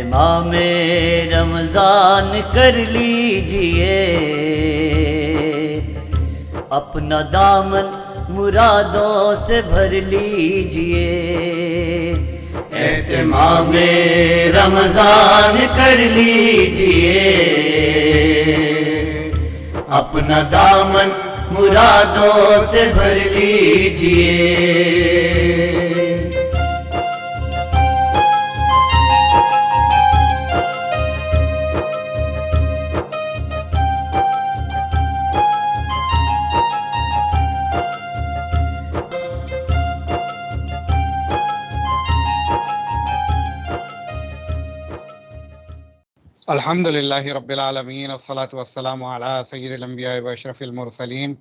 اہتمام رمضان کر لیجئے، اپنا دامن مرادوں سے بھر لیجئے۔ اہتمام رمضان کر لیجئے، اپنا دامن مرادوں سے بھر لیجئے۔ الحمد للہ رب العالمین، والصلاة والسلام علی سید الانبیاء و اشرف المرسلین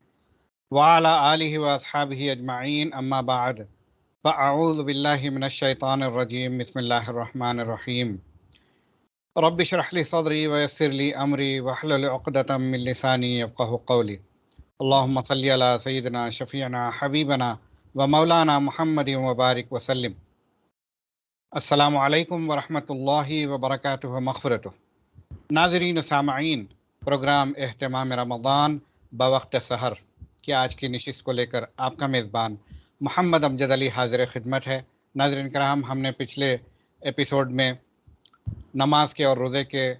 وعلی آلہ واصحابہ اجمعین، اما بعد فاعوذ باللہ من الشیطان الرجیم، بسم اللہ الرحمن الرحیم۔ رب اشرح لی صدری ویسر لی امری واحلل عقدۃ من لسانی یفقہوا قولی۔ اللہم صلی علی سیدنا شفیعنا حبیبنا و مولانا محمد وبارک وسلم۔ السلام علیکم ورحمۃ اللہ وبرکاتہ و مغفرتہ۔ ناظرین و سامعین، پروگرام اہتمام رمضان بوقت سحر کی آج کی نشست کو لے کر آپ کا میزبان محمد امجد علی حاضر خدمت ہے۔ ناظرین کرام، ہم نے پچھلے ایپیسوڈ میں نماز کے اور روزے کے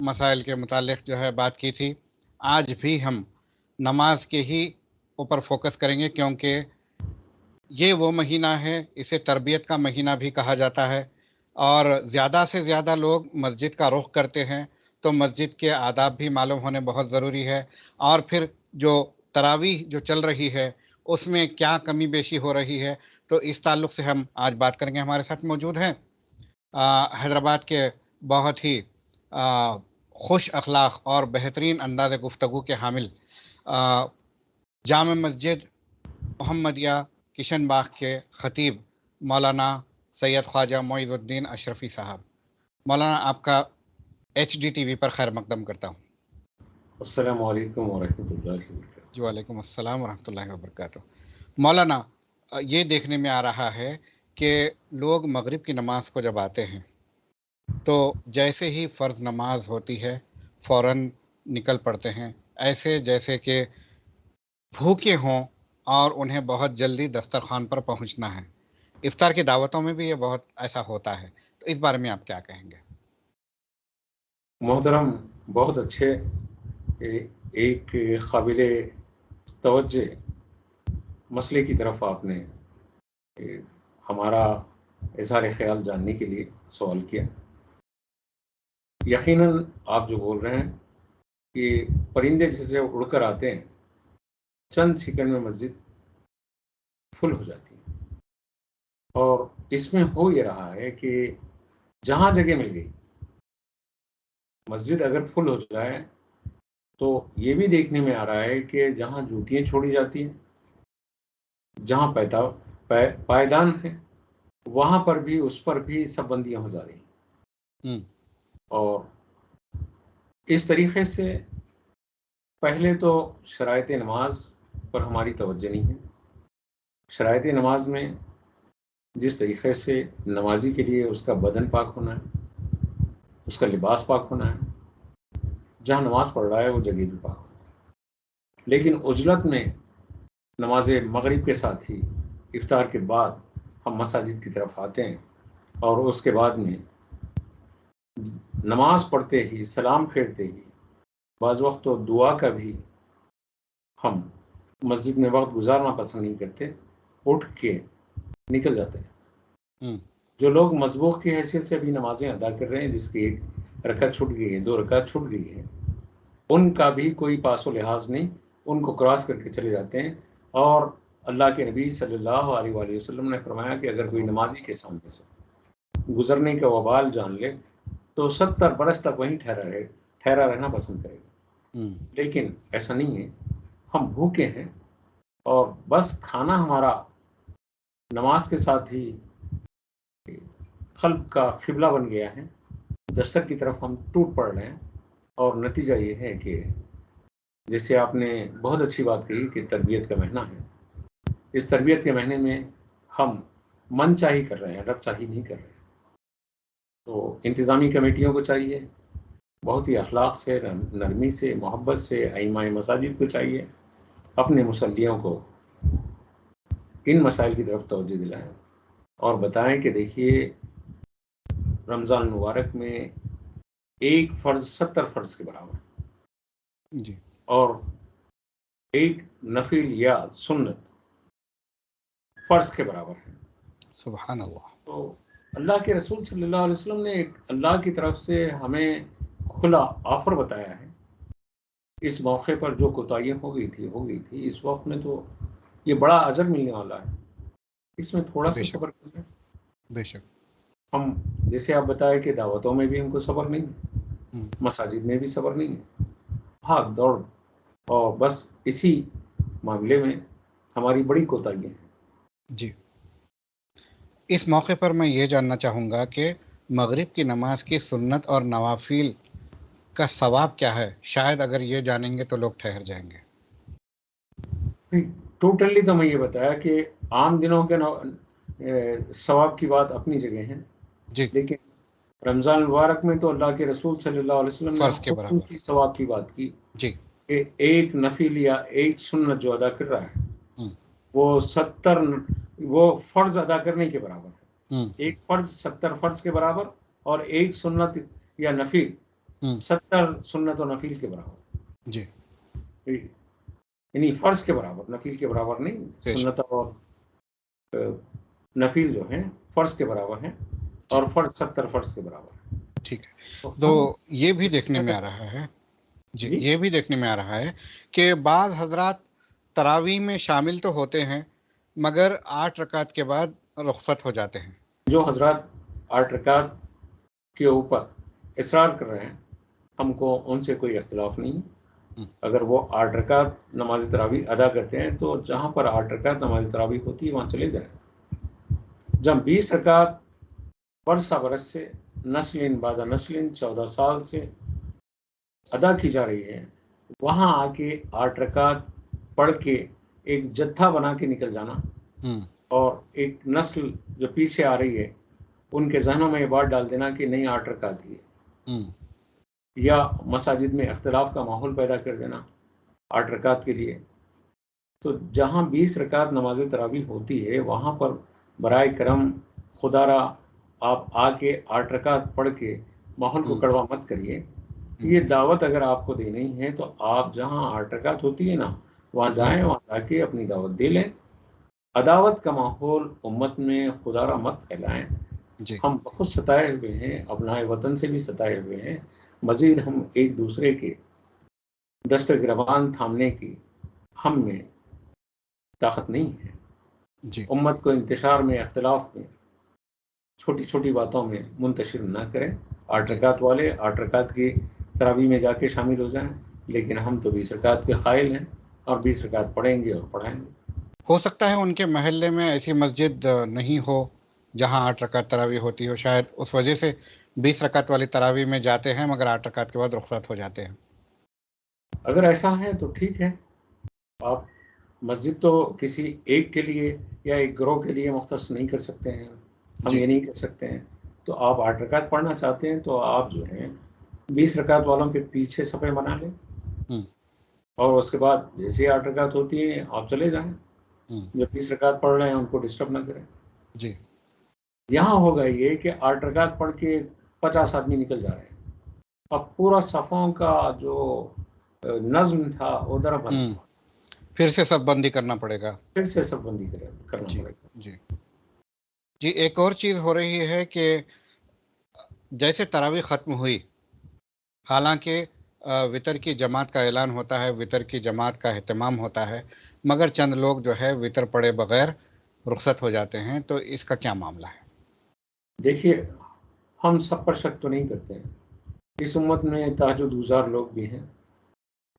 مسائل کے متعلق جو ہے بات کی تھی۔ آج بھی ہم نماز کے ہی اوپر فوکس کریں گے، کیونکہ یہ وہ مہینہ ہے، اسے تربیت کا مہینہ بھی کہا جاتا ہے، اور زیادہ سے زیادہ لوگ مسجد کا رخ کرتے ہیں، تو مسجد کے آداب بھی معلوم ہونے بہت ضروری ہے۔ اور پھر جو تراویح جو چل رہی ہے اس میں کیا کمی بیشی ہو رہی ہے، تو اس تعلق سے ہم آج بات کریں گے۔ ہمارے ساتھ موجود ہیں حیدرآباد کے بہت ہی خوش اخلاق اور بہترین انداز گفتگو کے حامل جامع مسجد محمدیہ کشن باغ کے خطیب مولانا سید خواجہ معیز الدین اشرفی صاحب۔ مولانا، آپ کا ایچ ڈی ٹی وی پر خیر مقدم کرتا ہوں۔ السلام علیکم ورحمۃ اللہ وبرکاتہ۔ جی وعلیکم السلام ورحمۃ اللہ وبرکاتہ۔ مولانا، یہ دیکھنے میں آ رہا ہے کہ لوگ مغرب کی نماز کو جب آتے ہیں تو جیسے ہی فرض نماز ہوتی ہے فوراً نکل پڑتے ہیں، ایسے جیسے کہ بھوکے ہوں اور انہیں بہت جلدی دسترخوان پر پہنچنا ہے۔ افطار کی دعوتوں میں بھی یہ بہت ایسا ہوتا ہے، تو اس بارے میں آپ کیا کہیں گے؟ محترم، بہت اچھے ایک قابل توجہ مسئلے کی طرف آپ نے ہمارا اظہار خیال جاننے کے لیے سوال کیا۔ یقیناً آپ جو بول رہے ہیں کہ پرندے جیسے اڑ کر آتے ہیں، چند سیکنڈ میں مسجد فل ہو جاتی ہے، اور اس میں ہو یہ رہا ہے کہ جہاں جگہ مل گئی مسجد اگر فل ہو جائے تو یہ بھی دیکھنے میں آ رہا ہے کہ جہاں جوتیاں چھوڑی جاتی ہیں، جہاں پائیدان ہے، وہاں پر بھی اس پر بھی سب بندیاں ہو جا رہی ہیں۔ اور اس طریقے سے پہلے تو شرائط نماز پر ہماری توجہ نہیں ہے۔ شرائط نماز میں جس طریقے سے نمازی کے لیے اس کا بدن پاک ہونا ہے، اس کا لباس پاک ہونا ہے، جہاں نماز پڑھ رہا ہے وہ جگہ بھی پاک ہونا ہے، لیکن عجلت میں نماز مغرب کے ساتھ ہی افطار کے بعد ہم مساجد کی طرف آتے ہیں، اور اس کے بعد میں نماز پڑھتے ہی، سلام پھیرتے ہی، بعض وقت تو دعا کا بھی ہم مسجد میں وقت گزارنا پسند نہیں کرتے، اٹھ کے نکل جاتے ہیں۔ جو لوگ مسبوق کی حیثیت سے ابھی نمازیں ادا کر رہے ہیں، جس کی ایک رکعت چھوٹ گئی ہے، 2 رکعت چھوٹ گئی ہے، ان کا بھی کوئی پاس و لحاظ نہیں، ان کو کراس کر کے چلے جاتے ہیں۔ اور اللہ کے نبی صلی اللہ علیہ وآلہ وسلم نے فرمایا کہ اگر کوئی نمازی کے سامنے سے گزرنے کا وبال جان لے تو 70 برس تک وہیں ٹھہرا رہنا پسند کرے گا۔ لیکن ایسا نہیں ہے، ہم بھوکے ہیں، اور بس کھانا ہمارا نماز کے ساتھ ہی قلب کا قبلہ بن گیا ہے، دستر کی طرف ہم ٹوٹ پڑ رہے ہیں۔ اور نتیجہ یہ ہے کہ جیسے آپ نے بہت اچھی بات کہی کہ تربیت کا مہینہ ہے، اس تربیت کے مہینے میں ہم من چاہی کر رہے ہیں، رب چاہی نہیں کر رہے ہیں۔ تو انتظامی کمیٹیوں کو چاہیے بہت ہی اخلاق سے، نرمی سے، محبت سے ائمہ مساجد کو چاہیے اپنے مصلیوں کو ان مسائل کی طرف توجہ دلائیں اور بتائیں کہ دیکھیے رمضان المبارک میں ایک فرض 70 فرض کے برابر ہے، جی اور ایک نفل یا سنت فرض کے برابر ہے۔ سبحان اللہ۔ تو اللہ کے رسول صلی اللہ علیہ وسلم نے ایک اللہ کی طرف سے ہمیں کھلا آفر بتایا ہے۔ اس موقع پر جو کوتاہیاں ہو گئی تھی، اس وقت میں تو یہ بڑا اجر ملنے والا ہے، اس میں تھوڑا بے سا شک، صبر کر لیں۔ بے شک۔ ہم جیسے آپ بتائے کہ دعوتوں میں بھی ہم کو صبر نہیں ہے، ہم، مساجد میں بھی صبر نہیں ہے، بھاگ دوڑ اور بس اسی معاملے میں ہماری بڑی کوتاہیاں ہیں۔ جی، اس موقع پر میں یہ جاننا چاہوں گا کہ مغرب کی نماز کی سنت اور نوافل کا ثواب کیا ہے؟ شاید اگر یہ جانیں گے تو لوگ ٹھہر جائیں گے۔ ٹوٹلی تو میں یہ بتایا کہ عام دنوں کے ثواب کی بات اپنی جگہ ہے، جی، لیکن رمضان المبارک میں تو اللہ کے رسول صلی اللہ علیہ وسلم نے فرض کے برابر۔ خصوصی ثواب کی بات کی جی، کہ ایک نفل یا ایک سنت جو ادا کر رہا ہے ہم، وہ فرض ادا کرنے کے برابر ہے۔ ہم، ایک فرض 70 فرض کے برابر، اور ایک سنت یا نفل ہم، 70 سنت و نفل کے برابر، جی، یعنی فرض کے برابر، نفل کے برابر نہیں۔ بے شک۔ سنت اور نفل جو ہیں فرض کے برابر ہیں، جی، اور فرض 70 فرض کے برابر ہے۔ ٹھیک ہے۔ تو تو ہم یہ بھی اس دیکھنے میں میں آ رہا ہے، جی، یہ بھی دیکھنے میں آ رہا ہے کہ بعض حضرات تراویح میں شامل تو ہوتے ہیں مگر 8 رکعت کے بعد رخصت ہو جاتے ہیں۔ جو حضرات 8 رکعت کے اوپر اصرار کر رہے ہیں، ہم کو ان سے کوئی اختلاف نہیں۔ ہم، اگر وہ 8 رکعت نماز تراویح ادا کرتے ہیں تو جہاں پر 8 رکعت نماز تراویح ہوتی ہے وہاں چلے جائیں۔ جب 20 رکعت برسہ برس سے نسل بعد نسل 14 سال سے ادا کی جا رہی ہے، وہاں آ کے 8 رکعت پڑھ کے ایک جتھا بنا کے نکل جانا، ہم، اور ایک نسل جو پیچھے آ رہی ہے ان کے ذہنوں میں یہ بات ڈال دینا کہ نہیں 8 رکعت ہی ہے، ہم، یا مساجد میں اختلاف کا ماحول پیدا کر دینا 8 رکعت کے لیے۔ تو جہاں 20 رکعت نماز تراویح ہوتی ہے وہاں پر برائے کرم خدا را آپ آ کے 8 رکعت پڑھ کے ماحول کو ہم، کڑوا مت کریے۔ ہم، یہ دعوت اگر آپ کو دینی ہے تو آپ جہاں 8 رکعت ہوتی ہے نا وہاں جائیں، وہاں جا کے اپنی دعوت دے لیں۔ عداوت کا ماحول امت میں خدا را مت پھیلائیں۔ جی، ہم بہت ستائے ہوئے ہیں، ابنائے وطن سے بھی ستائے ہوئے ہیں، مزید ہم ایک دوسرے کے دست گریبان تھامنے کی ہم میں طاقت نہیں ہے۔ جی، امت کو انتشار میں، اختلاف میں، چھوٹی چھوٹی باتوں میں منتشر نہ کریں۔ 8 جی، رکعت والے 8 رکعت کی تراویح میں جا کے شامل ہو جائیں، لیکن ہم تو 20 رکعت کے قائل ہیں اور 20 رکعت پڑھیں گے اور پڑھائیں گے۔ ہو سکتا ہے ان کے محلے میں ایسی مسجد نہیں ہو جہاں 8 رکعت تراویح ہوتی ہو، شاید اس وجہ سے 20 رکعت والی تراویح میں جاتے ہیں مگر 8 رکعت کے بعد رخصت ہو جاتے ہیں۔ اگر ایسا ہے تو ٹھیک ہے، آپ مسجد تو کسی ایک کے لیے یا ایک گروہ کے لیے مختص نہیں کر سکتے ہیں، ہم جی، یہ نہیں کر سکتے ہیں۔ تو آپ 8 رکعت پڑھنا چاہتے ہیں تو آپ جو ہیں 20 رکعت والوں کے پیچھے صفیں بنا لیں، ہم، اور اس کے بعد جیسے 8 رکعت ہوتی ہیں آپ چلے جائیں۔ ہم، جو 20 رکعت پڑھ رہے ہیں ان کو ڈسٹرب نہ کریں۔ جی، یہاں ہوگا یہ کہ 8 رکعت پڑھ کے 50 آدمی نکل جا رہے ہیں، اب پورا صفوں کا جو نظم تھا ادھر بند ہم، ہوا، پھر سے سب بندی کرنا پڑے گا۔ پھر سے سب بندی کرنا جی، پڑے گا۔ جی، جی، ایک اور چیز ہو رہی ہے کہ جیسے تراویح ختم ہوئی، حالانکہ وطر کی جماعت کا اعلان ہوتا ہے، وطر کی جماعت کا اہتمام ہوتا ہے، مگر چند لوگ جو ہے وطر پڑھے بغیر رخصت ہو جاتے ہیں، تو اس کا کیا معاملہ ہے؟ دیکھیے ہم سب پر شک تو نہیں کرتے ہیں، اس امت میں تہجد گزار لوگ بھی ہیں،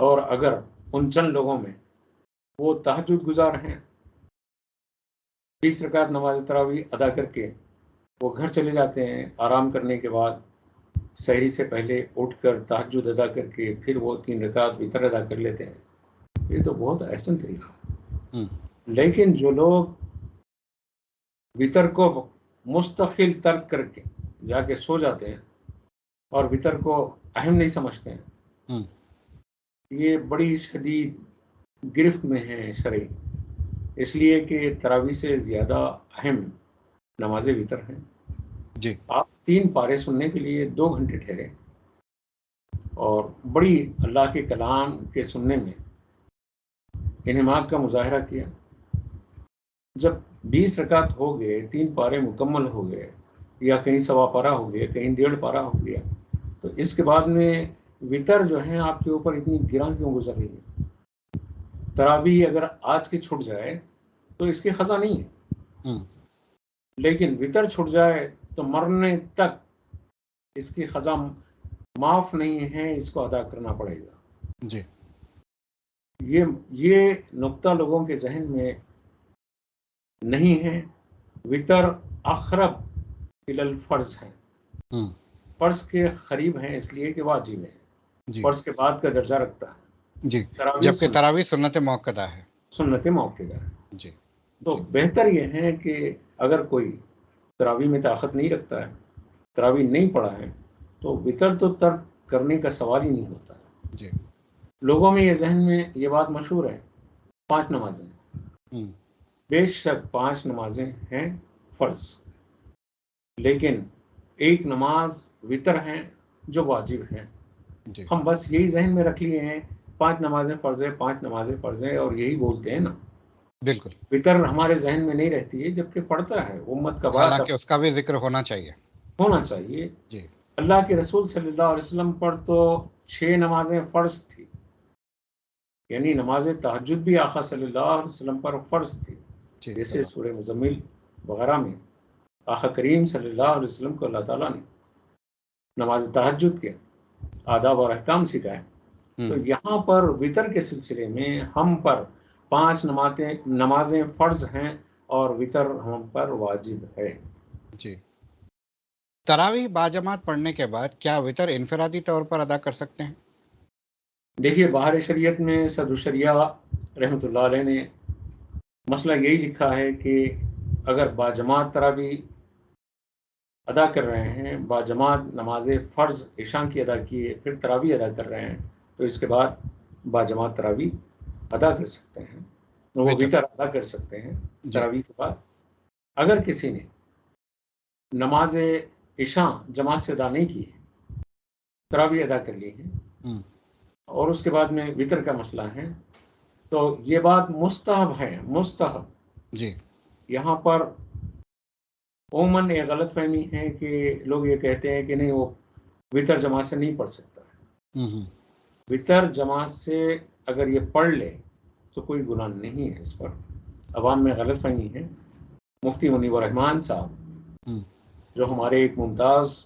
اور اگر ان چند لوگوں میں وہ تہجد گزار ہیں 20 رکعت نماز تراویح ادا کر کے وہ گھر چلے جاتے ہیں، آرام کرنے کے بعد سحری سے پہلے اٹھ کر تہجد ادا کر کے پھر وہ 3 رکعت وطر ادا کر لیتے ہیں، یہ تو بہت احسن طریقہ ہے۔ ہم، لیکن جو لوگ وطر کو مستقل ترک کر کے جا کے سو جاتے ہیں اور وطر کو اہم نہیں سمجھتے ہیں، یہ بڑی شدید گرفت میں ہیں شرعی، اس لیے کہ تراویح سے زیادہ اہم نماز وطر ہیں۔ جی آپ 3 پارے سننے کے لیے 2 گھنٹے ٹھہرے اور بڑی اللہ کے کلام کے سننے میں انہماک کا مظاہرہ کیا۔ جب 20 رکعت ہو گئے، 3 پارے مکمل ہو گئے، یا کہیں 1.25 پارہ ہو گیا، کہیں 1.5 پارہ ہو گیا، تو اس کے بعد میں وطر جو ہے آپ کے اوپر اتنی گراں کیوں گزر رہی ہے؟ تراویح اگر آج کی چھٹ جائے تو اس کی خزا نہیں ہے، لیکن وطر چھٹ جائے تو مرنے تک اس کی خزا معاف نہیں ہے، اس کو ادا کرنا پڑے گا۔ جی یہ نقطہ لوگوں کے ذہن میں نہیں ہے۔ وطر اقرب الی الفرض ہے، فرض کے قریب ہیں اس لیے کہ واجب ہے، جی فرض کے بعد کا درجہ رکھتا ہے۔ جی، تراویح جبکہ تراویح سنت موقدہ ہے۔ سنت موقدہ ہے۔ جی تو جی بہتر یہ ہے کہ اگر کوئی تراویح میں طاقت نہیں رکھتا ہے، تراویح نہیں پڑھا ہے، تو وطر تو ترک کرنے کا سوال ہی نہیں ہوتا ہے۔ جی لوگوں میں یہ ذہن میں یہ بات مشہور ہے 5 نمازیں، بے شک 5 نمازیں ہیں فرض، لیکن ایک نماز وطر ہیں جو واجب ہیں۔ جی ہم بس یہی ذہن میں رکھ لیے ہیں 5 نمازیں فرض ہے، 5 نمازیں فرض ہے، اور یہی بولتے ہیں نا۔ بالکل، وطر ہمارے ذہن میں نہیں رہتی ہے، جبکہ پڑھتا ہے امت کا بڑا حالانکہ اس کا بھی ذکر ہونا چاہیے۔ ہونا چاہیے۔ جی اللہ کے رسول صلی اللہ علیہ وسلم پر تو 6 نمازیں فرض تھی، یعنی نماز تہجد بھی آقا صلی اللہ علیہ وسلم پر فرض تھی، جی جیسے سورہ مزمل وغیرہ میں آقا کریم صلی اللہ علیہ وسلم کو اللہ تعالیٰ نے نماز تہجد کے آداب اور احکام سکھائے۔ تو یہاں پر وطر کے سلسلے میں ہم پر 5 نمازیں فرض ہیں اور وطر ہم پر واجب ہے۔ جی، تراویح باجماعت پڑھنے کے بعد کیا وطر انفرادی طور پر ادا کر سکتے ہیں؟ دیکھیے بہار شریعت میں صدر الشریعہ رحمۃ اللہ علیہ نے مسئلہ یہی لکھا ہے کہ اگر باجماعت تراویح ادا کر رہے ہیں، باجماعت نماز فرض عشاء کی ادا کیے، پھر تراویح ادا کر رہے ہیں، تو اس کے بعد باجماعت تراویح ادا کر سکتے ہیں، وہ وطر ادا کر سکتے ہیں تراویح کے بعد۔ اگر کسی نے نماز عشاء جماعت سے ادا نہیں کی ہے، تراویح ادا کر لی ہے، اور اس کے بعد میں وطر کا مسئلہ ہے، تو یہ بات مستحب ہے، مستحب۔ جی یہاں پر عموماً یہ غلط فہمی ہے کہ لوگ یہ کہتے ہیں کہ نہیں وہ وطر جماعت سے نہیں پڑھ سکتا ہے۔ وطر جماعت سے اگر یہ پڑھ لے تو کوئی گناہ نہیں ہے اس پر۔ عوام میں غلط فہمی ہے۔ مفتی منیب الرحمان صاحب جو ہمارے ایک ممتاز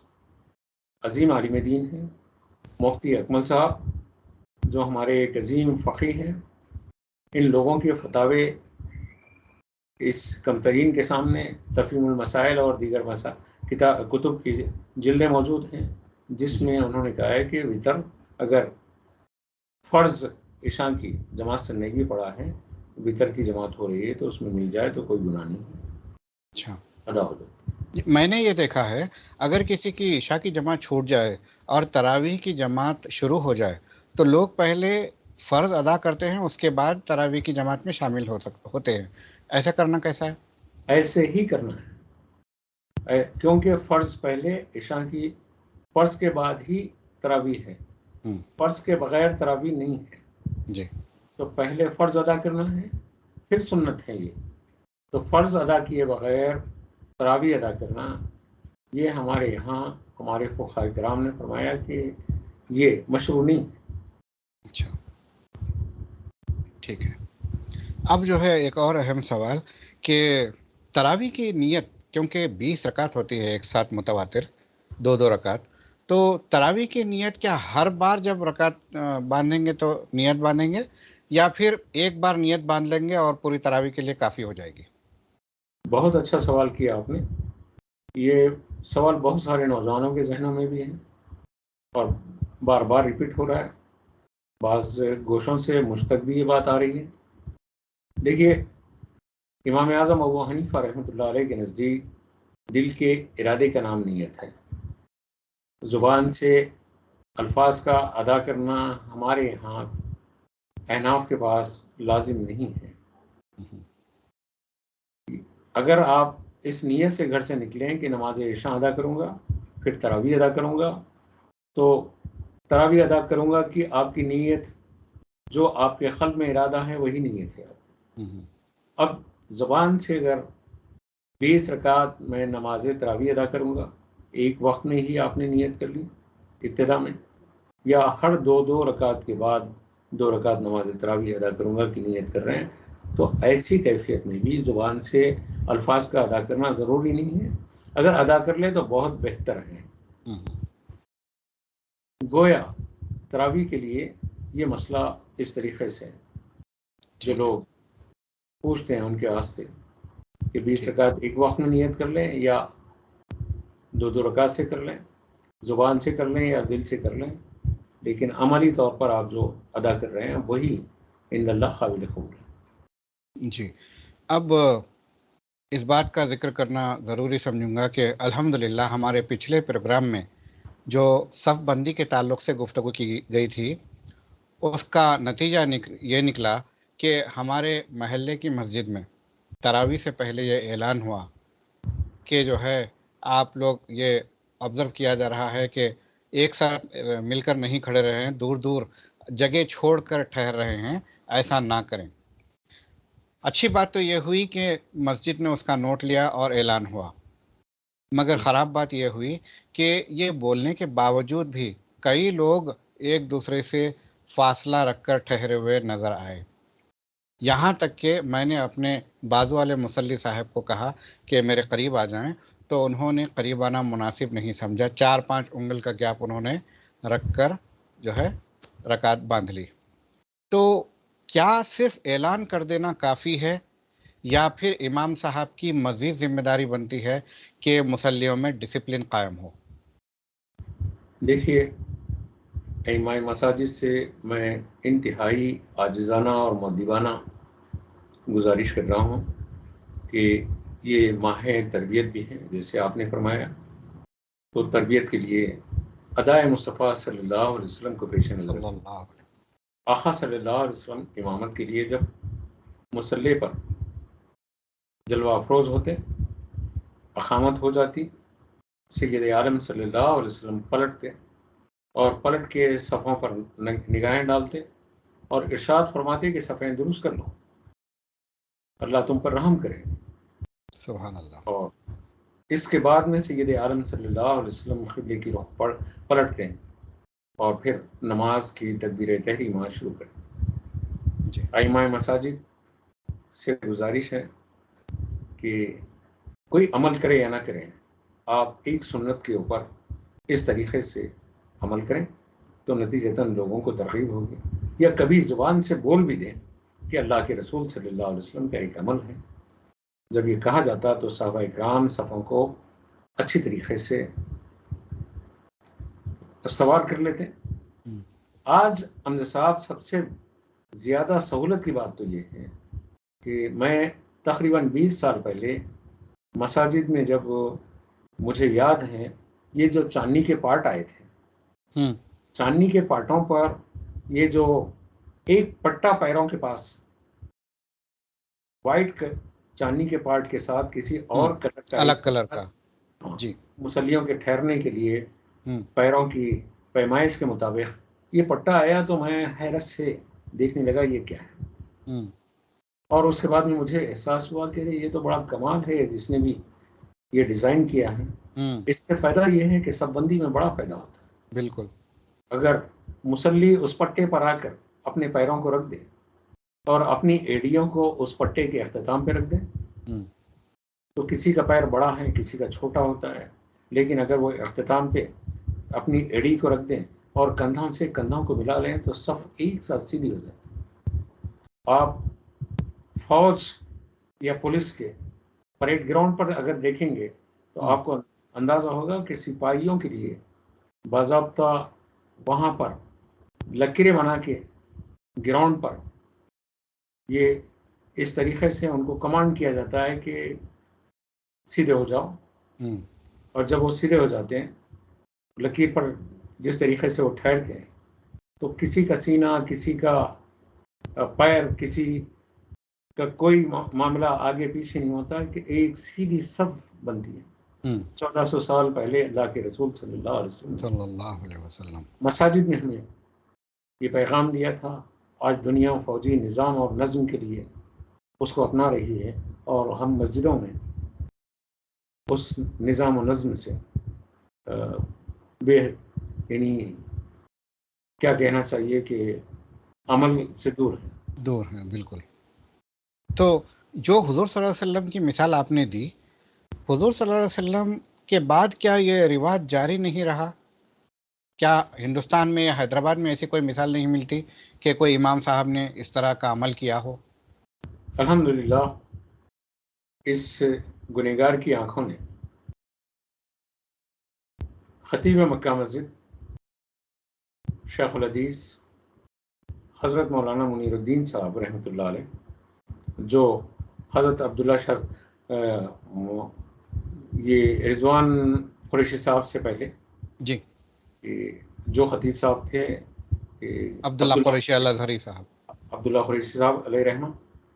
عظیم عالم دین ہیں، مفتی اکمل صاحب جو ہمارے ایک عظیم فقی ہیں، ان لوگوں کے فتاوے اس کمترین کے سامنے تفہیم المسائل اور دیگر کتب کی جلدیں موجود ہیں، جس میں انہوں نے کہا ہے کہ وطر اگر فرض عشاء کی جماعت سے نہیں بھی پڑھا ہے، وطر کی جماعت ہو رہی ہے تو اس میں مل جائے تو کوئی گناہ نہیں ہے، اچھا، ادا ہو جائے۔ میں نے یہ دیکھا ہے اگر کسی کی عشاء کی جماعت چھوٹ جائے اور تراویح کی جماعت شروع ہو جائے تو لوگ پہلے فرض ادا کرتے ہیں، اس کے بعد تراویح کی جماعت میں شامل ہوتے ہیں۔ ایسا کرنا کیسا ہے؟ ایسے ہی کرنا ہے، کیونکہ فرض پہلے عشاء کی، فرض کے بعد ہی تراویح ہے، فرض کے بغیر تراویح نہیں ہے۔ جی تو پہلے فرض ادا کرنا ہے، پھر سنت ہے۔ یہ تو فرض ادا کیے بغیر تراویح ادا کرنا، یہ ہمارے یہاں ہمارے فقہاء کرام نے فرمایا کہ یہ مشروع نہیں۔ اچھا، ٹھیک ہے۔ اب جو ہے ایک اور اہم سوال کہ تراویح کی نیت، کیونکہ 20 رکعت ہوتی ہے ایک ساتھ متواتر، 2 رکعت، تو تراویح کی نیت کیا ہر بار جب رکعت باندھیں گے تو نیت باندھیں گے، یا پھر ایک بار نیت باندھ لیں گے اور پوری تراویح کے لیے کافی ہو جائے گی؟ بہت اچھا سوال کیا آپ نے۔ یہ سوال بہت سارے نوجوانوں کے ذہنوں میں بھی ہے اور بار بار ریپیٹ ہو رہا ہے، بعض گوشوں سے مجھ تک بھی یہ بات آ رہی ہے۔ دیکھیے امام اعظم ابو حنیفہ رحمۃ اللہ علیہ کے نزدیک دل کے ارادے کا نام نیت ہے۔ زبان سے الفاظ کا ادا کرنا ہمارے یہاں احناف کے پاس لازم نہیں ہے. اگر آپ اس نیت سے گھر سے نکلیں کہ نماز عشاء ادا کروں گا، پھر تراویح ادا کروں گا، تو تراویح ادا کروں گا کہ آپ کی نیت جو آپ کے قلب میں ارادہ ہے وہی نیت ہے. اب زبان سے اگر 20 رکعت میں نماز تراویح ادا کروں گا، ایک وقت میں ہی آپ نے نیت کر لی ابتدا میں، یا ہر 2 رکعت کے بعد 2 رکعت نماز تراویح ادا کروں گا کی نیت کر رہے ہیں، تو ایسی کیفیت میں بھی زبان سے الفاظ کا ادا کرنا ضروری نہیں ہے. اگر ادا کر لیں تو بہت بہتر ہے. گویا تراویح کے لیے یہ مسئلہ اس طریقے سے جو لوگ پوچھتے ہیں ان کے واسطے کہ 20 رکعت ایک وقت میں نیت کر لیں یا 2 رکعت سے کر لیں، زبان سے کر لیں یا دل سے کر لیں، لیکن عملی طور پر آپ جو ادا کر رہے ہیں وہی عند اللہ قابل قبول ہے. جی، اب اس بات کا ذکر کرنا ضروری سمجھوں گا کہ الحمدللہ ہمارے پچھلے پروگرام میں جو صف بندی کے تعلق سے گفتگو کی گئی تھی، اس کا نتیجہ یہ نکلا کہ ہمارے محلے کی مسجد میں تراویح سے پہلے یہ اعلان ہوا کہ جو ہے آپ لوگ یہ آبزرو کیا جا رہا ہے کہ ایک ساتھ مل کر نہیں کھڑے رہے ہیں، دور دور جگہ چھوڑ کر ٹھہر رہے ہیں، ایسا نہ کریں. اچھی بات تو یہ ہوئی کہ مسجد نے اس کا نوٹ لیا اور اعلان ہوا، مگر خراب بات یہ ہوئی کہ یہ بولنے کے باوجود بھی کئی لوگ ایک دوسرے سے فاصلہ رکھ کر ٹھہرے ہوئے نظر آئے. یہاں تک کہ میں نے اپنے بازو والے مصلی صاحب کو کہا کہ میرے قریب آ جائیں، تو انہوں نے قریب آنا مناسب نہیں سمجھا. 4-5 انگل کا گیپ انہوں نے رکھ کر جو ہے رکعت باندھ لی. تو کیا صرف اعلان کر دینا کافی ہے یا پھر امام صاحب کی مزید ذمہ داری بنتی ہے کہ مصلیوں میں ڈسپلن قائم ہو؟ دیکھیے، ائمہ مساجد سے میں انتہائی عاجزانہ اور مؤدبانہ گزارش کر رہا ہوں کہ یہ ماہ تربیت بھی ہے جیسے آپ نے فرمایا، تو تربیت کے لیے ادائے مصطفیٰ صلی اللہ علیہ وسلم کو پیش نظر صلی رکھیں. اللہ علیہ آقا صلی اللہ علیہ وسلم امامت کے لیے جب مصلی پر جلوہ افروز ہوتے، اقامت ہو جاتی، سید عالم صلی اللہ علیہ وسلم پلٹتے اور پلٹ کے صفوں پر نگاہیں ڈالتے اور ارشاد فرماتے کہ صفیں درست کر لو، اللہ تم پر رحم کرے. سبحان اللہ. اور اس کے بعد میں سید عالم صلی اللہ علیہ وسلم قبلے کی رخ پر پلٹتے ہیں اور پھر نماز کی تکبیر تحریمہ شروع کرتے. جی، ائمہ مساجد سے گزارش ہے کہ کوئی عمل کرے یا نہ کرے، آپ ایک سنت کے اوپر اس طریقے سے عمل کریں تو نتیجتاً لوگوں کو ترغیب ہوگی. یا کبھی زبان سے بول بھی دیں کہ اللہ کے رسول صلی اللہ علیہ وسلم کا ایک عمل ہے. جب یہ کہا جاتا تو صحابہ کرام صفوں کو اچھی طریقے سے استوار کر لیتے. آج امجد صاحب سب سے زیادہ سہولت کی بات تو یہ ہے کہ میں تقریباً 20 سال پہلے مساجد میں جب مجھے یاد ہے یہ جو چاندنی کے پارٹ آئے تھے، چاندنی کے پارٹوں پر یہ جو ایک پٹا پیروں کے پاس وائٹ چاندنی کے پارٹ کے ساتھ کسی اور کلر کا الگ ایک کلر کا، جی، مصلیوں کے ٹھہرنے کے لیے ہوں پیروں کی پیمائش کے مطابق یہ پٹا آیا تو میں حیرت سے دیکھنے لگا یہ کیا ہے. ہوں اور اس کے بعد میں مجھے احساس ہوا کہ یہ تو بڑا کمال ہے جس نے بھی یہ ڈیزائن کیا ہے. ہوں اس سے فائدہ یہ ہے کہ سب بندی میں بڑا فائدہ ہوتا ہے. بالکل. اگر مصلی اس پٹے پر آ کر اپنے پیروں کو رکھ دے اور اپنی ایڑیوں کو اس پٹے کے اختتام پہ رکھ دے ہوں تو کسی کا پیر بڑا ہے کسی کا چھوٹا ہوتا ہے، لیکن اگر وہ اختتام پہ اپنی ایڑی کو رکھ دیں اور کندھوں سے کندھوں کو ملا لیں تو صف ایک ساتھ سیدھی ہو جاتی ہے. آپ فوج یا پولیس کے پریڈ گراؤنڈ پر اگر دیکھیں گے تو آپ کو اندازہ ہوگا کہ سپاہیوں کے لیے باضابطہ وہاں پر لکیریں بنا کے گراؤنڈ پر یہ اس طریقے سے ان کو کمانڈ کیا جاتا ہے کہ سیدھے ہو جاؤ. اور جب وہ سیدھے ہو جاتے ہیں لکیر پر جس طریقے سے وہ ٹھہرتے ہیں تو کسی کا سینہ، کسی کا پیر، کسی کا کوئی معاملہ آگے پیچھے نہیں ہوتا کہ ایک سیدھی صف بنتی ہے۔ 1400 سال پہلے اللہ کے رسول صلی اللہ علیہ وسلم صلی اللہ علیہ وسلم مساجد میں ہمیں یہ پیغام دیا تھا۔ آج دنیا فوجی نظام اور نظم کے لیے اس کو اپنا رہی ہے، اور ہم مسجدوں میں اس نظام و نظم سے بے یعنی کیا کہنا چاہیے کہ عمل سے دور ہے۔ دور ہیں بالکل۔ تو جو حضور صلی اللہ علیہ وسلم کی مثال آپ نے دی، حضور صلی اللہ علیہ وسلم کے بعد کیا یہ رواج جاری نہیں رہا؟ کیا ہندوستان میں یا حیدرآباد میں ایسی کوئی مثال نہیں ملتی کہ کوئی امام صاحب نے اس طرح کا عمل کیا ہو؟ الحمدللہ اس گنہگار کی آنکھوں نے خطیب مکہ مسجد شیخ الحدیث حضرت مولانا منیر الدین صاحب رحمۃ اللہ علیہ، جو حضرت عبداللہ شاہ یہ رضوان قریشی صاحب سے پہلے جی، جو خطیب صاحب تھے عبداللہ قریشی الازہری صاحب، عبداللہ قریشی صاحب علیہ رحمہ،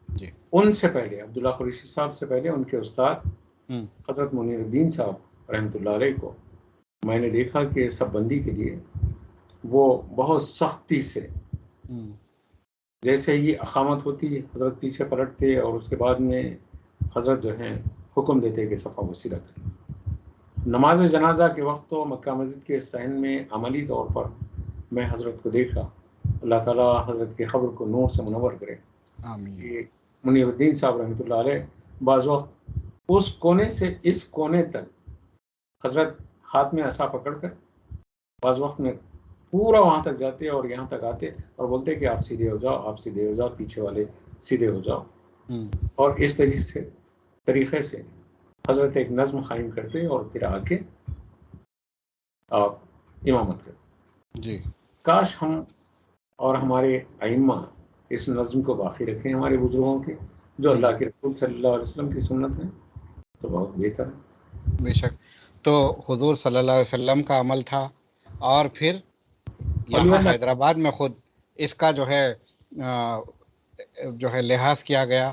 جی، ان سے پہلے عبداللہ قریشی صاحب سے پہلے ان کے استاد حضرت منیر الدین صاحب رحمۃ اللہ علیہ کو میں نے دیکھا کہ سب بندی کے لیے وہ بہت سختی سے، جیسے ہی اقامت ہوتی حضرت پیچھے پلٹتے اور اس کے بعد میں حضرت جو ہیں حکم دیتے کہ صفحہ کو سیدھا کریں۔ نماز جنازہ کے وقت تو مکہ مسجد کے صحن میں عملی طور پر میں حضرت کو دیکھا۔ اللہ تعالیٰ حضرت کے قبر کو نور سے منور کرے۔ آمین۔ کہ منیر الدین صاحب رحمۃ اللہ علیہ بعض وقت اس کونے سے اس کونے تک حضرت ہاتھ میں عصا پکڑ کر بعض وقت میں پورا وہاں تک جاتے اور یہاں تک آتے اور بولتے کہ آپ سیدھے ہو جاؤ، آپ سیدھے ہو جاؤ، پیچھے والے سیدھے ہو جاؤ۔ اور اس طریقے سے حضرت ایک نظم قائم کرتے اور پھر آ کے آپ امامت کرتے۔ جی، کاش ہم اور ہمارے ائمہ اس نظم کو باقی رکھیں، ہمارے بزرگوں کے جو اللہ کے رسول صلی اللہ علیہ وسلم کی سنت ہے، تو بہت بہتر ہے۔ بے شک۔ تو حضور صلی اللہ علیہ وسلم کا عمل تھا، اور پھر یہاں حیدرآباد میں خود اس کا جو ہے لحاظ کیا گیا،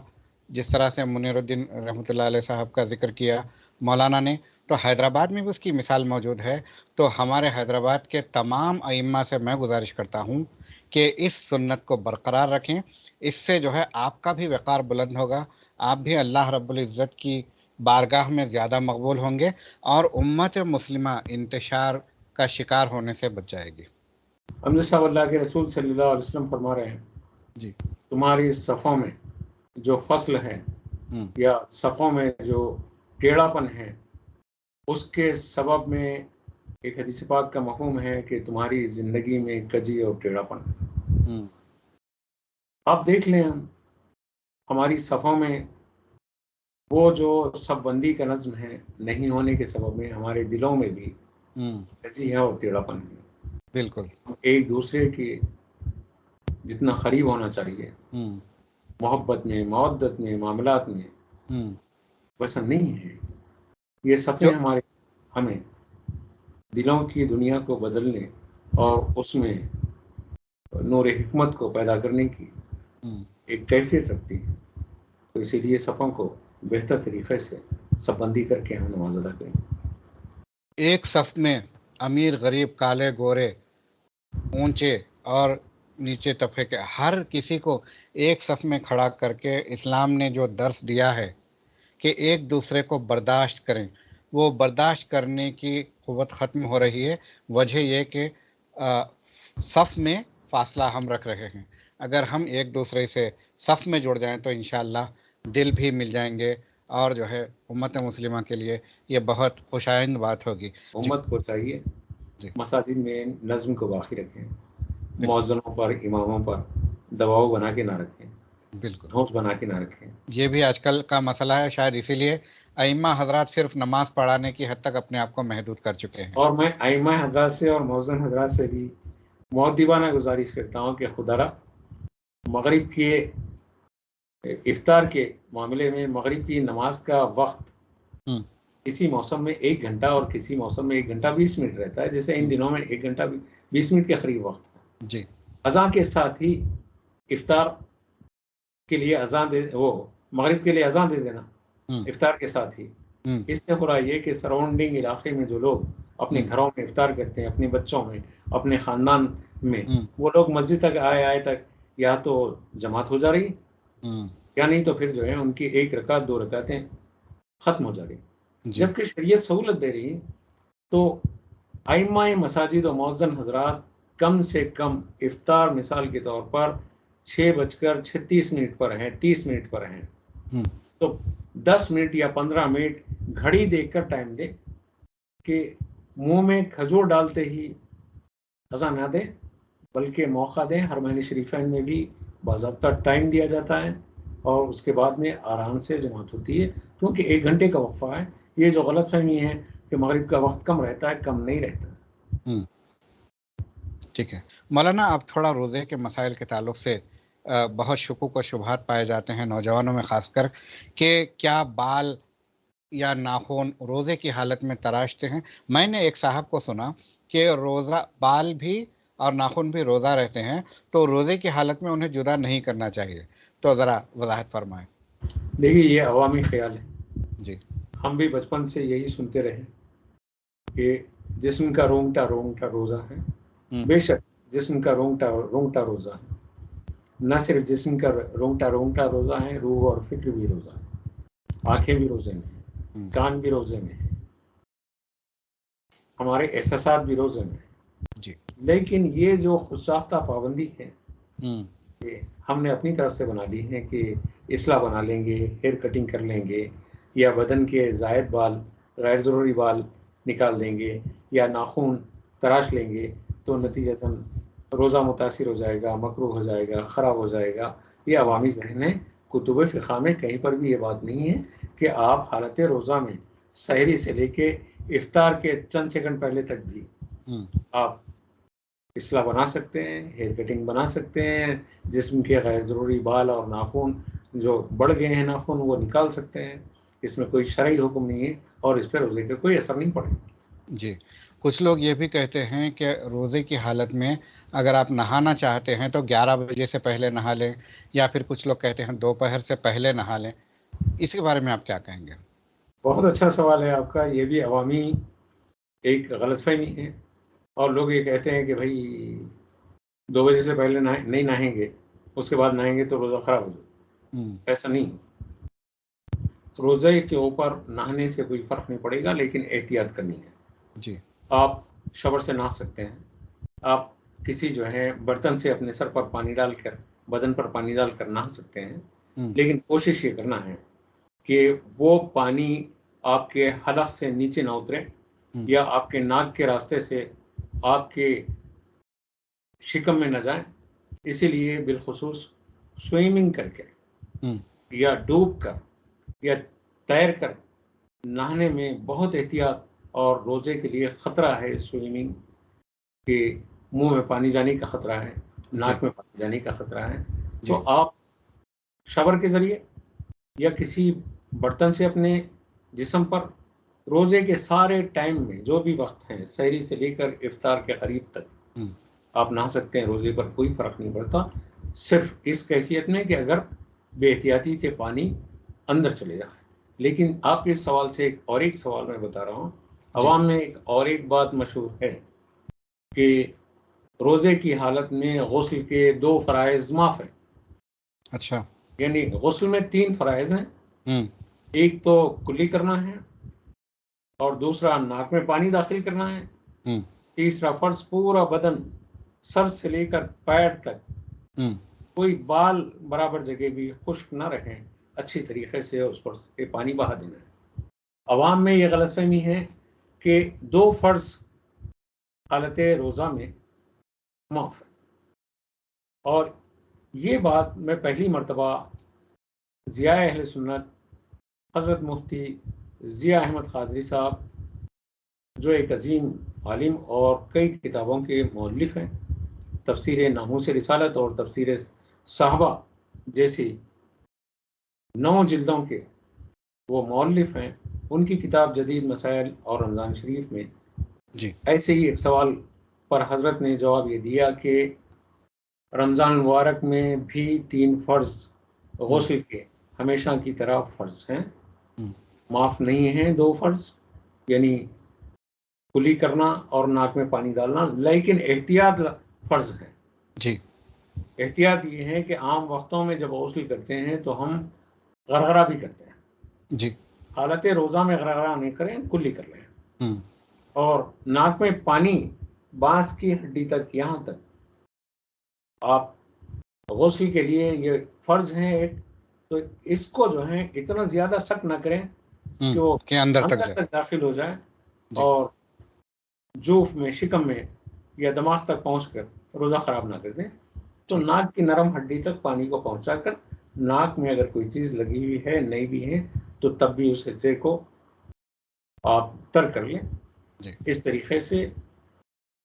جس طرح سے منیر الدین رحمۃ اللہ علیہ صاحب کا ذکر کیا مولانا نے، تو حیدرآباد میں بھی اس کی مثال موجود ہے۔ تو ہمارے حیدرآباد کے تمام ائمہ سے میں گزارش کرتا ہوں کہ اس سنت کو برقرار رکھیں، اس سے جو ہے آپ کا بھی وقار بلند ہوگا، آپ بھی اللہ رب العزت کی بارگاہ میں زیادہ مقبول ہوں گے، اور امت مسلمہ انتشار کا شکار ہونے سے بچ جائے گی۔ حمزہ صاحب، اللہ کے رسول صلی اللہ علیہ وسلم فرما رہے ہیں جی، تمہاری صفوں میں جو فصل ہے یا صفوں میں جو ٹیڑھا پن ہے، اس کے سبب میں ایک حدیث پاک کا مفہوم ہے کہ تمہاری زندگی میں کجی اور ٹیڑھا پن۔ آپ دیکھ لیں ہماری صفوں میں وہ جو سب بندی کا نظم ہے نہیں ہونے کے سبب میں ہمارے دلوں میں بھی کجی ہے اور ٹیڑھا پن ہے۔ بالکل، ایک دوسرے کے جتنا قریب ہونا چاہیے محبت میں، مودت میں، معاملات میں، ویسا نہیں ہے۔ یہ صفیں ہمیں دلوں کی دنیا کو بدلنے اور اس میں نور حکمت کو پیدا کرنے کی ایک کیفیت رکھتی ہے۔ تو اسی لیے صفوں کو بہتر طریقے سے صف بندی کر کے ہم نماز ادا کریں۔ ایک صف میں امیر غریب کالے گورے اونچے اور نیچے طبقے کے ہر کسی کو ایک صف میں کھڑا کر کے اسلام نے جو درس دیا ہے کہ ایک دوسرے کو برداشت کریں، وہ برداشت کرنے کی قوت ختم ہو رہی ہے۔ وجہ یہ کہ صف میں فاصلہ ہم رکھ رہے ہیں۔ اگر ہم ایک دوسرے سے صف میں جڑ جائیں تو انشاءاللہ دل بھی مل جائیں گے، اور جو ہے امت مسلمہ کے لیے یہ بہت خوشائند بات ہوگی۔ امت کو چاہیے جی، مساجد میں نظم کو باقی رکھیں، بالکل، مؤذنوں پر، اماموں پر دباؤ بنا کے نہ رکھیں، بالکل۔ دھوس بنا کے نہ رکھیں۔ یہ بھی آج کل کا مسئلہ ہے، شاید اسی لیے ائمہ حضرات صرف نماز پڑھانے کی حد تک اپنے آپ کو محدود کر چکے ہیں۔ اور میں ائمہ حضرات سے اور مؤذن حضرات سے بھی مؤدبانہ گزارش کرتا ہوں کہ خدا را مغرب کے افطار کے معاملے میں مغرب کی نماز کا وقت کسی موسم میں 1 گھنٹہ اور کسی موسم میں 1 گھنٹہ 20 منٹ رہتا ہے، جیسے ان دنوں میں 1 گھنٹہ 20 منٹ کے قریب وقت ہے۔ جی اذان کے ساتھ ہی افطار کے لیے اذان دے، وہ مغرب کے لیے اذان دے دینا افطار کے ساتھ ہی، اس سے ہو رہا یہ کہ سراؤنڈنگ علاقے میں جو لوگ اپنے گھروں میں افطار کرتے ہیں، اپنے بچوں میں، اپنے خاندان میں، وہ لوگ مسجد تک آئے تک یا تو جماعت ہو جا رہی یا نہیں تو پھر جو ہے ان کی 1 رکعت 2 رکعتیں ختم ہو جا رہی۔ جبکہ شریعت سہولت دے رہی تو ائمہ مساجد و مؤذن حضرات کم سے کم افطار مثال کے طور پر 6:36 پر ہیں، 30 منٹ پر ہیں، تو 10 منٹ یا 15 منٹ گھڑی دیکھ کر ٹائم دے کہ منہ میں کھجور ڈالتے ہی اذان نہ دیں، بلکہ موقع دیں۔ حرمین شریفین میں بھی باضابطہ ٹائم دیا جاتا ہے اور اس کے بعد میں آرام سے جماعت ہوتی ہے، کیونکہ 1 گھنٹے کا وقفہ ہے۔ یہ جو غلط فہمی ہے کہ مغرب کا وقت کم رہتا ہے، کم نہیں رہتا۔ ٹھیک ہے مولانا، اب تھوڑا روزے کے مسائل کے تعلق سے بہت شکوک و شبہات پائے جاتے ہیں نوجوانوں میں خاص کر، کہ کیا بال یا ناخن روزے کی حالت میں تراشتے ہیں؟ میں نے ایک صاحب کو سنا کہ روزہ بال بھی اور ناخن بھی روزہ رہتے ہیں، تو روزے کی حالت میں انہیں جدا نہیں کرنا چاہیے، تو ذرا وضاحت فرمائیں۔ دیکھیے یہ عوامی خیال ہے، جی ہم بھی بچپن سے یہی سنتے رہے کہ جسم کا رونگٹا رونگٹا روزہ ہے۔ بے شک جسم کا رونگٹا رونگٹا روزہ ہے، نہ صرف جسم کا رونگٹا رونگٹا روزہ ہے، روح اور فکر بھی روزہ ہے، آنکھیں بھی روزے میں ہیں، کان بھی روزے میں ہیں، ہمارے احساسات بھی روزے میں ہیں۔ جی لیکن یہ جو خود ساختہ پابندی ہے کہ ہم نے اپنی طرف سے بنا لی ہے کہ اصلاح بنا لیں گے، ہیئر کٹنگ کر لیں گے، یا بدن کے زائد بال، غیر ضروری بال نکال دیں گے، یا ناخن تراش لیں گے، تو نتیجتاً روزہ متاثر ہو جائے گا، مکروہ ہو جائے گا، خراب ہو جائے گا۔ یہ عوامی ذہن ہے، کتب فقہ میں کہیں پر بھی یہ بات نہیں ہے کہ آپ حالت روزہ میں سحری سے لے کے افطار کے چند سیکنڈ پہلے تک بھی آپ اصلاح بنا سکتے ہیں، ہیئر کٹنگ بنا سکتے ہیں، جسم کے غیر ضروری بال اور ناخن جو بڑھ گئے ہیں ناخن وہ نکال سکتے ہیں، اس میں کوئی شرعی حکم نہیں ہے اور اس پہ روزے کا کوئی اثر نہیں پڑے گا۔ جی کچھ لوگ یہ بھی کہتے ہیں کہ روزے کی حالت میں اگر آپ نہانا چاہتے ہیں تو 11 بجے سے پہلے نہا لیں، یا پھر کچھ لوگ کہتے ہیں دوپہر سے پہلے نہا لیں، اس کے بارے میں آپ کیا کہیں گے؟ بہت اچھا سوال ہے آپ کا، یہ بھی عوامی ایک غلط فہمی ہے، اور لوگ یہ کہتے ہیں کہ بھائی 2 بجے سے پہلے نہیں نہائیں گے، اس کے بعد نہائیں گے تو روزہ خراب ہو جائے۔ ایسا نہیں، روزے کے اوپر نہانے سے کوئی فرق نہیں پڑے گا، لیکن احتیاط کرنی ہے۔ جی آپ شاور سے نہا سکتے ہیں، آپ کسی جو ہے برتن سے اپنے سر پر پانی ڈال کر، بدن پر پانی ڈال کر نہا سکتے ہیں، لیکن کوشش یہ کرنا ہے کہ وہ پانی آپ کے حلق سے نیچے نہ اترے، یا آپ کے ناک کے راستے سے آپ کے شکم میں نہ جائیں۔ اسی لیے بالخصوص سوئمنگ کر کے یا ڈوب کر یا تیر کر نہانے میں بہت احتیاط، اور روزے کے لیے خطرہ ہے سوئمنگ کے، منہ میں پانی جانے کا خطرہ ہے، ناک میں پانی جانے کا خطرہ ہے۔ تو آپ شاور کے ذریعے یا کسی برتن سے اپنے جسم پر روزے کے سارے ٹائم میں جو بھی وقت ہیں، سحری سے لے کر افطار کے قریب تک آپ نہا سکتے ہیں، روزے پر کوئی فرق نہیں پڑتا، صرف اس کیفیت میں کہ اگر بے احتیاطی سے پانی اندر چلے جائے۔ لیکن آپ کے اس سوال سے ایک سوال میں بتا رہا ہوں، عوام میں ایک بات مشہور ہے کہ روزے کی حالت میں غسل کے 2 فرائض معاف ہیں۔ اچھا، یعنی غسل میں 3 فرائض ہیں، ایک تو کلی کرنا ہے، اور دوسرا ناک میں پانی داخل کرنا ہے، تیسرا فرض پورا بدن سر سے لے کر پیر تک کوئی بال برابر جگہ بھی خشک نہ رہیں، اچھی طریقے سے اس پر پانی بہا دینا ہے۔ عوام میں یہ غلط فہمی ہے کہ 2 فرض حالت روزہ میں معاف ہے، اور یہ بات میں پہلی مرتبہ ضیاء اہل سنت حضرت مفتی ضیاء احمد قادری صاحب، جو ایک عظیم عالم اور کئی کتابوں کے مؤلف ہیں، تفسیر ناموس رسالت اور تفسیر صحابہ جیسی 9 جلدوں کے وہ مؤلف ہیں، ان کی کتاب جدید مسائل اور رمضان شریف میں جی ایسے ہی ایک سوال پر حضرت نے جواب یہ دیا کہ رمضان مبارک میں بھی 3 فرض غسل کے ہمیشہ کی طرح فرض ہیں، ہم، معاف نہیں ہیں 2 فرض، یعنی کلی کرنا اور ناک میں پانی ڈالنا، لیکن احتیاط فرض ہے۔ جی احتیاط یہ ہے کہ عام وقتوں میں جب غسل کرتے ہیں تو ہم غرغرہ بھی کرتے ہیں، جی حالت روزہ میں غرغرہ نہیں کریں، کلی کر لیں، ہم، اور ناک میں پانی بانس کی ہڈی تک، یہاں تک آپ غسل کے لیے یہ فرض ہیں ایک، تو اس کو جو ہے اتنا زیادہ سخت نہ کریں کہ وہ کہ اندر تک اندر جائے۔ تک داخل ہو جائے جی اور جوف میں، شکم میں یا دماغ تک پہنچ کر روزہ خراب نہ کر دیں۔ تو ٹھیک ناک کی نرم ہڈی تک پانی کو پہنچا کر، ناک میں اگر کوئی چیز لگی ہوئی ہے، نہیں بھی ہے، تو تب بھی اس حصے کو آپ تر کر لیں۔ جی اس طریقے سے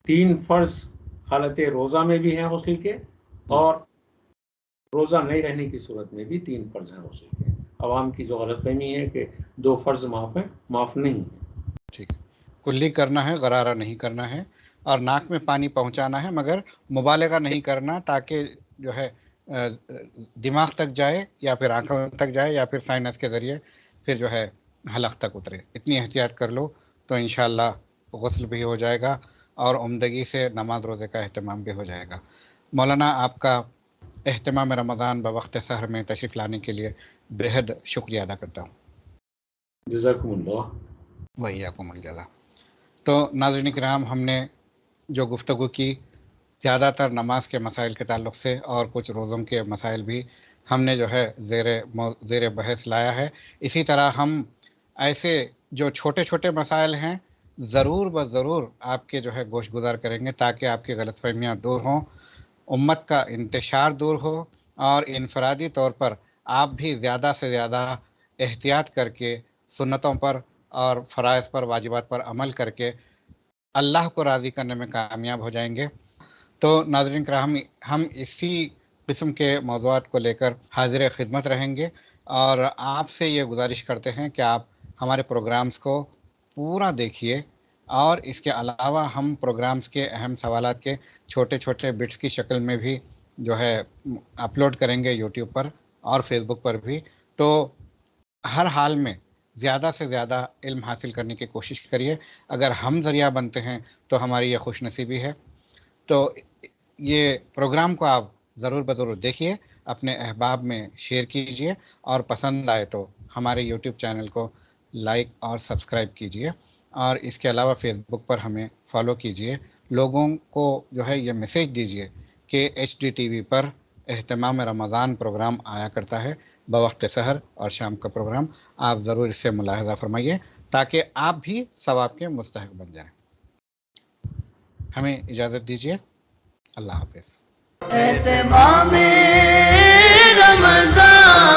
3 فرض حالت روزہ میں بھی ہیں غسل کے، اور روزہ نہیں رہنے کی صورت میں بھی 3 فرض ہیں غسل کے۔ عوام کی جو غلط فہمی ہے کہ 2 فرض معاف ہیں، معاف نہیں ہے۔ ٹھیک ہے، کلی کرنا ہے، غرارہ نہیں کرنا ہے، اور ناک میں پانی پہنچانا ہے، مگر مبالغہ نہیں کرنا تاکہ جو ہے دماغ تک جائے یا پھر آنکھوں تک جائے یا پھر سائنس کے ذریعے پھر جو ہے حلق تک اترے۔ اتنی احتیاط کر لو تو انشاءاللہ غسل بھی ہو جائے گا اور عمدگی سے نماز روزے کا اہتمام بھی ہو جائے گا۔ مولانا آپ کا اہتمام رمضان بوقت سحر میں تشریف لانے کے لیے بےحد شکریہ ادا کرتا ہوں۔ جزاکم اللہ۔ وإياكم الجزاء۔ تو ناظرین کرام، ہم نے جو گفتگو کی زیادہ تر نماز کے مسائل کے تعلق سے، اور کچھ روزوں کے مسائل بھی ہم نے جو ہے زیر بحث لایا ہے۔ اسی طرح ہم ایسے جو چھوٹے چھوٹے مسائل ہیں ضرور ضرور آپ کے جو ہے گوش گزار کریں گے تاکہ آپ کی غلط فہمیاں دور ہوں، امت کا انتشار دور ہو، اور انفرادی طور پر آپ بھی زیادہ سے زیادہ احتیاط کر کے سنتوں پر اور فرائض پر، واجبات پر عمل کر کے اللہ کو راضی کرنے میں کامیاب ہو جائیں گے۔ تو ناظرین کرام، ہم اسی قسم کے موضوعات کو لے کر حاضر خدمت رہیں گے، اور آپ سے یہ گزارش کرتے ہیں کہ آپ ہمارے پروگرامز کو پورا دیکھیے، اور اس کے علاوہ ہم پروگرامز کے اہم سوالات کے چھوٹے چھوٹے بٹس کی شکل میں بھی جو ہے اپلوڈ کریں گے یوٹیوب پر اور فیس بک پر بھی۔ تو ہر حال میں زیادہ سے زیادہ علم حاصل کرنے کی کوشش کریے۔ اگر ہم ذریعہ بنتے ہیں تو ہماری یہ خوش نصیبی ہے۔ تو یہ پروگرام کو آپ ضرور بضرور دیکھیے، اپنے احباب میں شیئر کیجیے، اور پسند آئے تو ہمارے یوٹیوب چینل کو لائک اور سبسکرائب کیجیے، اور اس کے علاوہ فیس بک پر ہمیں فالو کیجیے۔ لوگوں کو جو ہے یہ میسیج دیجیے کہ HDTV پر اہتمام رمضان پروگرام آیا کرتا ہے بوقت سحر اور شام کا پروگرام، آپ ضرور اس سے ملاحظہ فرمائیے تاکہ آپ بھی ثواب کے مستحق بن جائیں۔ ہمیں اجازت دیجیے، اللہ حافظ۔ اہتمام رمضان